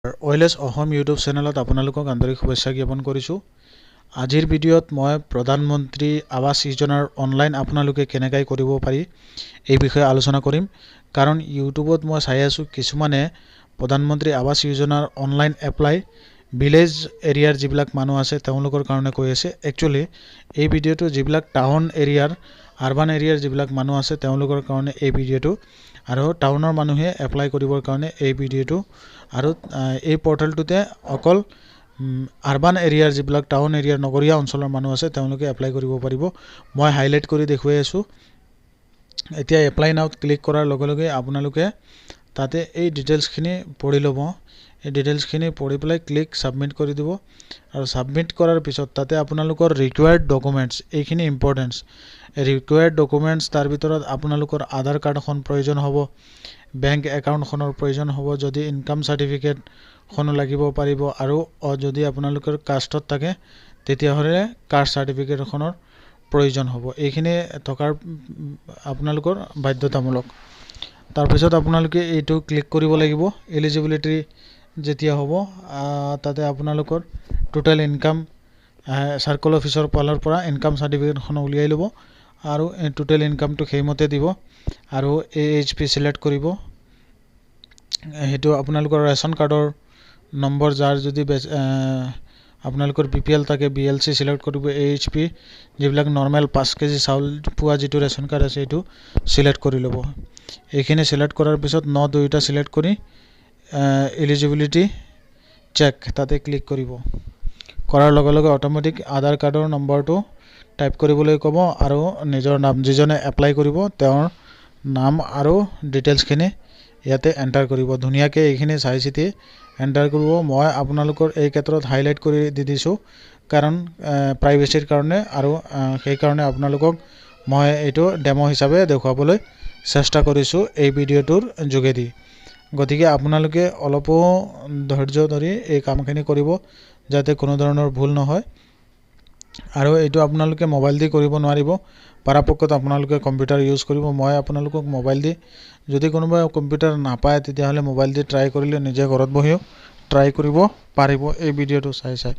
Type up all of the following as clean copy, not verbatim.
ওয়েলেছ Assam YouTube চেনেলত আপোনালোকক আন্তৰিক শুভেচ্ছা জ্ঞাপন কৰিছোঁ। আজিৰ ভিডিঅ'ত মই প্ৰধানমন্ত্ৰী আৱাস যোজনাৰ অনলাইন আপোনালোকে কেনেকৈ কৰিব পাৰি এই বিষয়ে আলোচনা কৰিম। কাৰণ ইউটিউবত মই চাই আছোঁ কিছুমানে প্ৰধানমন্ত্ৰী আৱাস যোজনাৰ অনলাইন এপ্লাই ভিলেজ এৰিয়াৰ যিবিলাক মানুহ আছে তেওঁলোকৰ কাৰণে কৈ আছে। একচুৱেলি এই ভিডিঅ'টো যিবিলাক টাউন এৰিয়াৰ আৰবান এৰিয়াৰ যিবিলাক মানুহ আছে তেওঁলোকৰ কাৰণে এই ভিডিঅ'টো, আৰু টাউনৰ মানুহে এপ্লাই কৰিবৰ কাৰণে এই ভিডিঅ'টো। আৰু এই পৰ্টেলটোতে অকল আৰবান এৰিয়াৰ যিবিলাক টাউন এৰিয়াৰ নগৰীয়া অঞ্চলৰ মানুহ আছে তেওঁলোকে এপ্লাই কৰিব পাৰিব। মই হাইলাইট কৰি দেখুৱাই আছোঁ। এতিয়া এপ্লাই নাওত ক্লিক কৰাৰ লগে লগে আপোনালোকে তাতে এই ডিটেইলছখিনি পঢ়ি ল'ব। এই ডিটেইলছখিনি পঢ়ি পেলাই ক্লিক ছাবমিট কৰি দিব। আৰু ছাবমিট কৰাৰ পিছত তাতে আপোনালোকৰ ৰিকুৱাৰ্ড ডকুমেণ্টছ এইখিনি ইম্পৰ্টেঞ্চ। ৰিকুৱাৰ্ড ডকুমেণ্টছ তাৰ ভিতৰত আপোনালোকৰ আধাৰ কাৰ্ডখন প্ৰয়োজন হ'ব, বেংক একাউণ্টখনৰ প্ৰয়োজন হ'ব, যদি ইনকাম চাৰ্টিফিকেটখনো লাগিব পাৰিব, আৰু যদি আপোনালোকৰ কাষ্টত থাকে তেতিয়াহ'লে কাষ্ট চাৰ্টিফিকেটখনৰ প্ৰয়োজন হ'ব। এইখিনি থকাৰ আপোনালোকৰ বাধ্যতামূলক। তাৰপিছত আপোনালোকে এইটো ক্লিক কৰিব লাগিব। এলিজিবিলিটি যেতিয়া হ'ব তাতে আপোনালোকৰ টোটেল ইনকাম চাৰ্কল অফিচৰ ফালৰ পৰা ইনকাম চাৰ্টিফিকেটখন উলিয়াই ল'ব আৰু টোটেল ইনকামটো সেইমতে দিব আৰু AHP চিলেক্ট কৰিব। সেইটো আপোনালোকৰ ৰেচন কাৰ্ডৰ নম্বৰ, যাৰ যদি আপোনালোকৰ BPL থাকে BLC চিলেক্ট কৰিব। AHP যিবিলাক নৰ্মেল 5 কেজি চাউল পোৱা যিটো ৰেচন কাৰ্ড আছে সেইটো চিলেক্ট কৰি ল'ব। এইখিনি চিলেক্ট কৰাৰ পিছত 9(2)টা চিলেক্ট কৰি এলিজিবিলিটি চেক তাতে ক্লিক কৰিব। কৰাৰ লগে লগে অট'মেটিক আধাৰ কাৰ্ডৰ নম্বৰটো টাইপ কৰিবলৈ ক'ব আৰু নিজৰ নাম, যিজনে এপ্লাই কৰিব তেওঁৰ নাম আৰু ডিটেইলছখিনি ইয়াতে এণ্টাৰ কৰিব। ধুনীয়াকৈ এইখিনি চাই চিতি এণ্টাৰ কৰিব। মই আপোনালোকৰ এই ক্ষেত্ৰত হাইলাইট কৰি দি দিছোঁ কাৰণ প্ৰাইভেচিৰ কাৰণে, আৰু সেইকাৰণে আপোনালোকক মই এইটো ডেমো হিচাপে দেখুৱাবলৈ চেষ্টা কৰিছোঁ এই ভিডিঅ'টোৰ যোগেদি। গতিকে আপোনালোকে অলপো ধৈৰ্য ধৰি এই কামখিনি কৰিব যাতে কোনো ধৰণৰ ভুল নহয়। আৰু এইটো আপোনালোকে মোবাইল দি কৰিব নোৱাৰিব, পৰাপক্ষত আপোনালোকে কম্পিউটাৰ ইউজ কৰিব। মই আপোনালোকক মোবাইল দি, যদি কোনোবাই কম্পিউটাৰ নাপায় তেতিয়াহ'লে মোবাইল দি ট্ৰাই কৰিলে নিজে ঘৰত বহিও ট্ৰাই কৰিব পাৰিব এই ভিডিঅ'টো চাই।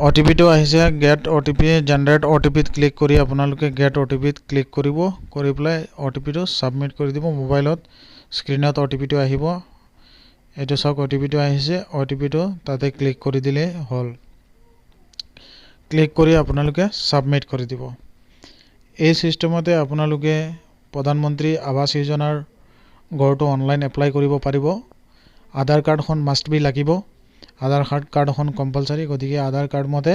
OTPটো আহিছে, গেট OTP, জেনেৰেট OTPত ক্লিক কৰি আপোনালোকে গেট OTPত ক্লিক কৰিব। কৰি পেলাই OTPটো ছাবমিট কৰি দিব। মোবাইলত স্ক্ৰীণত OTPটো আহিব। এইটো চাওক OTPটো আহিছে। OTPটো তাতে ক্লিক কৰি দিলেই হ'ল। ক্লিক কৰি আপোনালোকে ছাবমিট কৰি দিব। এই চিষ্টেমতে আপোনালোকে প্ৰধানমন্ত্ৰী আৱাস যোজনাৰ ঘৰটো অনলাইন এপ্লাই কৰিব পাৰিব। আধাৰ কাৰ্ডখন মাষ্ট বি লাগিব। আধাৰ কাৰ্ডখন কম্পালচাৰী। গতিকে আধাৰ কাৰ্ড মতে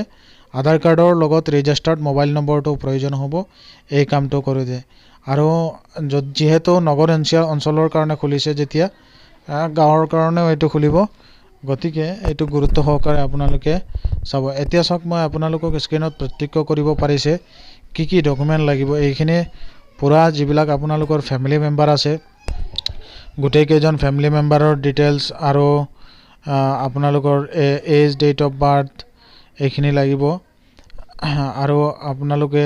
আধাৰ কাৰ্ডৰ লগত ৰেজিষ্টাৰ্ড মোবাইল নম্বৰটো প্ৰয়োজন হ'ব এই কামটো কৰোঁতে। আৰু যিহেতু নগৰ অঞ্চলৰ কাৰণে খুলিছে, যেতিয়া গাঁৱৰ কাৰণেও এইটো খুলিব, গতিকে এইটো গুৰুত্ব সহকাৰে আপোনালোকে চাব। এতিয়া চাওক, মই আপোনালোকক স্ক্ৰীণত প্ৰত্যক্ষ কৰিব পাৰিছে কি কি ডকুমেণ্ট লাগিব। এইখিনি পূৰা যিবিলাক আপোনালোকৰ ফেমিলি মেম্বাৰ আছে গোটেইকেইজন ফেমিলি মেম্বাৰৰ ডিটেইলছ আৰু আপোনালোকৰ এজ, ডেট অফ বাৰ্থ এইখিনি লাগিব। আৰু আপোনালোকে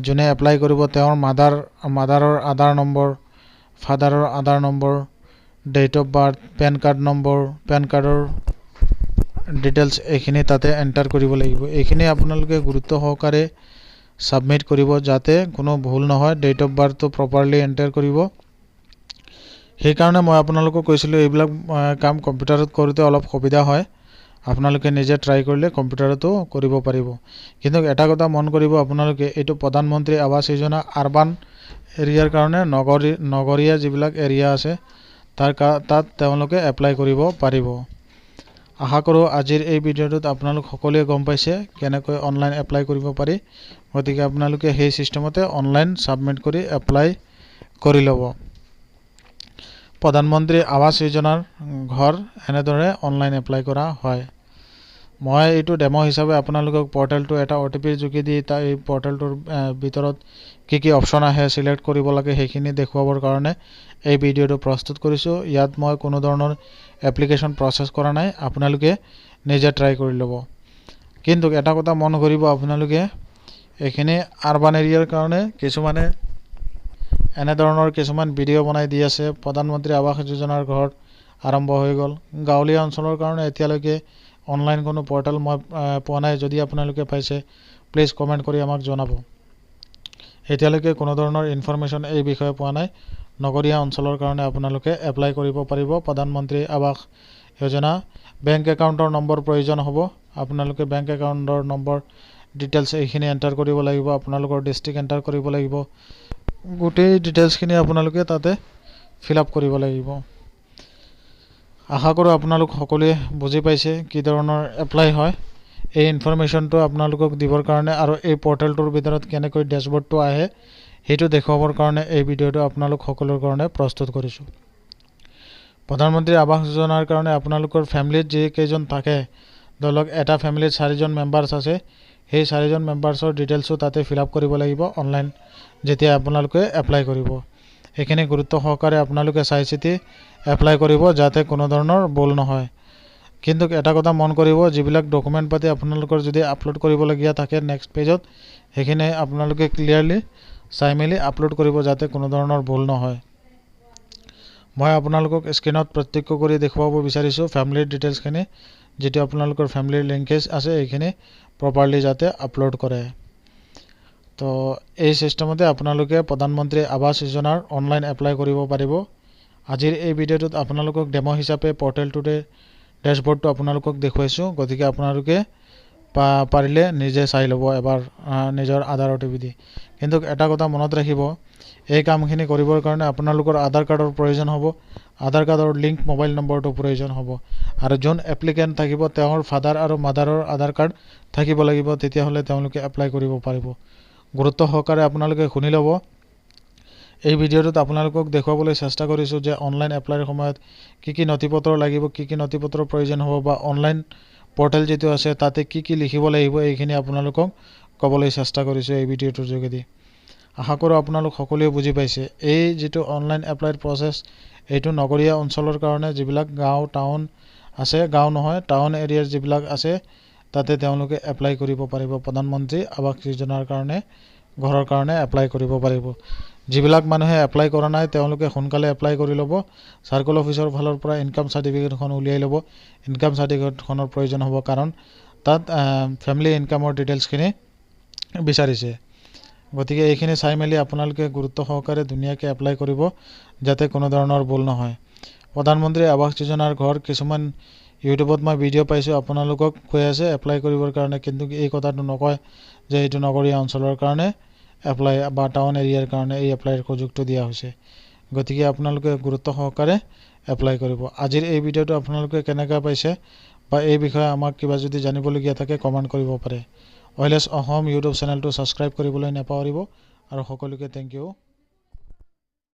যোনে এপ্লাই কৰিব তেওঁৰ মাদাৰৰ আধাৰ নম্বৰ, ফাদাৰৰ Aadhaar number, date of birth, pan card number, pan কাৰ্ডৰ ডিটেইলছ এইখিনি তাতে এণ্টাৰ কৰিব লাগিব। এইখিনি আপোনালোকে গুৰুত্ব সহকাৰে ছাবমিট কৰিব যাতে কোনো ভুল নহয়। ডেট অফ বাৰ্থটো প্ৰপাৰলি এণ্টাৰ কৰিব। সেইকাৰণে মই আপোনালোকক কৈছিলোঁ এইবিলাক কাম কম্পিউটাৰত কৰোঁতে অলপ সুবিধা হয়। আপোনালোকে নিজে ট্ৰাই কৰিলে কম্পিউটাৰতো কৰিব পাৰিব। কিন্তু এটা কথা মন কৰিব, আপোনালোকে এইটো প্ৰধানমন্ত্ৰী আৱাস যোজনা আৰবান এৰিয়াৰ কাৰণে নগৰীয়া যিবিলাক এৰিয়া আছে তাত তেওঁলোকে এপ্লাই কৰিব পাৰিব। আশা কৰোঁ আজিৰ এই ভিডিঅ'টোত আপোনালোক সকলোৱে গম পাইছে কেনেকৈ অনলাইন এপ্লাই কৰিব পাৰি। গতিকে আপোনালোকে সেই চিষ্টেমতে অনলাইন ছাবমিট কৰি এপ্লাই কৰি ল'ব। প্ৰধানমন্ত্ৰী আৱাস যোজনাৰ ঘৰ এনেদৰে অনলাইন এপ্লাই কৰা হয়। মই এইটো ডেমো হিচাপে আপোনালোকক পৰ্টেলটো এটা OTPৰ যোগেদি এই পৰ্টেলটোৰ ভিতৰত কি কি অপশ্যন আহে চিলেক্ট কৰিব লাগে সেইখিনি দেখুৱাবৰ কাৰণে এই ভিডিঅ'টো প্ৰস্তুত কৰিছোঁ। ইয়াত মই কোনো ধৰণৰ এপ্লিকেশ্যন প্ৰচেছ কৰা নাই, আপোনালোকে নিজে ট্ৰাই কৰি ল'ব। কিন্তু এটা কথা মন কৰিব, আপোনালোকে এইখিনি আৰবান এৰিয়াৰ কাৰণে কিছুমানে এনেধৰণৰ কিছুমান ভিডিঅ' বনাই দি আছে, প্ৰধানমন্ত্ৰী আৱাস যোজনাৰ ঘৰ আৰম্ভ হৈ গ'ল। গাঁৱলীয়া অঞ্চলৰ কাৰণে এতিয়ালৈকে অনলাইন কোনো পৰ্টেল মই পোৱা নাই। যদি আপোনালোকে পাইছে প্লিজ কমেণ্ট কৰি আমাক জনাব। এতিয়ালৈকে কোনো ধৰণৰ ইনফৰমেশ্যন এই বিষয়ে পোৱা নাই। নগৰীয়া অঞ্চলৰ কাৰণে আপোনালোকে এপ্লাই কৰিব পাৰিব প্ৰধানমন্ত্ৰী আৱাস যোজনা। বেংক একাউণ্টৰ নম্বৰ প্ৰয়োজন হ'ব। আপোনালোকে বেংক একাউণ্টৰ নম্বৰ ডিটেইলছ এইখিনি এণ্টাৰ কৰিব লাগিব। আপোনালোকৰ ডিষ্ট্ৰিক্ট এণ্টাৰ কৰিব লাগিব। গোটেই ডিটেইলছখিনি আপোনালোকে তাতে ফিল আপ কৰিব লাগিব। আশা কৰোঁ আপোনালোক সকলোৱে বুজি পাইছে কি ধৰণৰ এপ্লাই হয়। এই ইনফৰমেশ্যনটো আপোনালোকক দিবৰ কাৰণে আৰু এই পৰ্টেলটোৰ ভিতৰত কেনেকৈ ডেছবৰ্ডটো আহে সেইটো দেখুৱাবৰ কাৰণে এই ভিডিঅ'টো আপোনালোক সকলোৰ কাৰণে প্ৰস্তুত কৰিছোঁ। প্ৰধানমন্ত্ৰী আৱাস যোজনাৰ কাৰণে আপোনালোকৰ ফেমিলিত যিকেইজন থাকে, ধৰি লওক এটা ফেমিলিত 4জন মেম্বাৰ্ছ আছে, সেই 4জন মেম্বাৰ্ছৰ ডিটেইলছো তাতে ফিল আপ কৰিব লাগিব অনলাইন যেতিয়া আপোনালোকে এপ্লাই কৰিব। এইখিনি গুৰুত্ব সহকাৰে আপোনালোকে চাই চিতি এপ্লাই কৰিব যাতে কোনো ধৰণৰ ভুল নহয়। কিন্তু এটা কথা মন কৰিব, যিবিলাক ডকুমেণ্ট পাতি আপোনালোকৰ যদি আপলোড কৰিবলগীয়া থাকে নেক্সট পেজত, সেইখিনি আপোনালোকে ক্লিয়াৰলি চাই মেলি আপলোড কৰিব যাতে কোনো ধৰণৰ ভুল নহয়। মই আপোনালোকক স্ক্ৰীণত প্ৰত্যক্ষ কৰি দেখুৱাব বিচাৰিছোঁ ফেমিলিৰ ডিটেইলছখিনি। যিটো আপোনালোকৰ ফেমিলিৰ লিংকেজ আছে এইখিনি প্ৰপাৰলি যাতে আপলোড কৰে। তো এই ছিষ্টেমতে আপোনালোকে প্ৰধানমন্ত্ৰী আৱাস যোজনাৰ অনলাইন এপ্লাই কৰিব পাৰিব। আজিৰ এই ভিডিঅ'টোত আপোনালোকক ডেমো হিচাপে পৰ্টেলটোতে ডেছবৰ্ডটো আপোনালোকক দেখুৱাইছোঁ। গতিকে আপোনালোকে পাৰিলে নিজে চাই ল'ব এবাৰ নিজৰ আধাৰ OTP দি। কিন্তু এটা কথা মনত ৰাখিব, এই কামখিনি কৰিবৰ কাৰণে আপোনালোকৰ আধাৰ কাৰ্ডৰ প্ৰয়োজন হ'ব। আধাৰ কাৰ্ডৰ লিংক মোবাইল নম্বৰটো প্ৰয়োজন হ'ব। আৰু যোন এপ্লিকেণ্ট থাকিব তেওঁৰ ফাদাৰ আৰু মাদাৰৰ আধাৰ কাৰ্ড থাকিব লাগিব, তেতিয়াহ'লে তেওঁলোকে এপ্লাই কৰিব পাৰিব। গুৰুত্ব সহকাৰে আপোনালোকে শুনি ল'ব। এই ভিডিঅ'টোত আপোনালোকক দেখুৱাবলৈ চেষ্টা কৰিছোঁ যে অনলাইন এপ্লাইৰ সময়ত কি কি নথিপত্ৰ লাগিব, কি কি নথিপত্ৰৰ প্ৰয়োজন হ'ব, বা অনলাইন পৰ্টেল যিটো আছে তাতে কি কি লিখিব লাগিব, এইখিনি আপোনালোকক ক'বলৈ চেষ্টা কৰিছোঁ এই ভিডিঅ'টোৰ যোগেদি। আশা কৰোঁ আপোনালোক সকলোৱে বুজি পাইছে। এই যিটো অনলাইন এপ্লাইৰ প্ৰচেছ, এইটো নগৰীয়া অঞ্চলৰ কাৰণে যিবিলাক গাঁও টাউন আছে, গাঁও নহয় টাউন এৰিয়াৰ যিবিলাক আছে, তাতে তেওঁলোকে এপ্লাই কৰিব পাৰিব। প্ৰধানমন্ত্ৰী আৱাস যোজনাৰ কাৰণে ঘৰৰ কাৰণে এপ্লাই কৰিব পাৰিব। যিবিলাক মানুহে এপ্লাই কৰা নাই তেওঁলোকে সোনকালে এপ্লাই কৰি ল'ব। চাৰ্কল অফিচৰ ফালৰ পৰা ইনকাম চাৰ্টিফিকেটখন উলিয়াই ল'ব। ইনকাম চাৰ্টিফিকেটখনৰ প্ৰয়োজন হ'ব, কাৰণ তাত ফেমিলি ইনকামৰ ডিটেইলছখিনি বিচাৰিছে। গতিকে এইখিনি চাই মেলি আপোনালোকে গুৰুত্ব সহকাৰে ধুনীয়াকৈ এপ্লাই কৰিব যাতে কোনো ধৰণৰ ভুল নহয়। প্ৰধানমন্ত্ৰী আৱাস যোজনাৰ ঘৰ কিছুমান ইউটিউবত মই ভিডিঅ' পাইছোঁ, আপোনালোকক কৈ আছে এপ্লাই কৰিবৰ কাৰণে, কিন্তু এই কথাটো নকয় যে এইটো নগৰীয়া অঞ্চলৰ কাৰণে এপ্লাই বা টাউন এৰিয়াৰ কাৰণে এই এপ্লাইৰ সুযোগটো দিয়া হৈছে। গতিকে আপোনালোকে গুৰুত্ব সহকাৰে এপ্লাই কৰিব। আজিৰ এই ভিডিঅ'টো আপোনালোকে কেনেকৈ পাইছে বা এই বিষয়ে আমাক কিবা যদি জানিবলগীয়া থাকে কমেণ্ট কৰিব পাৰে। OLS অসম ইউটিউব চেনেলটো ছাবস্ক্ৰাইব কৰিবলৈ নাপাহৰিব। আৰু সকলোকে থেংক ইউ।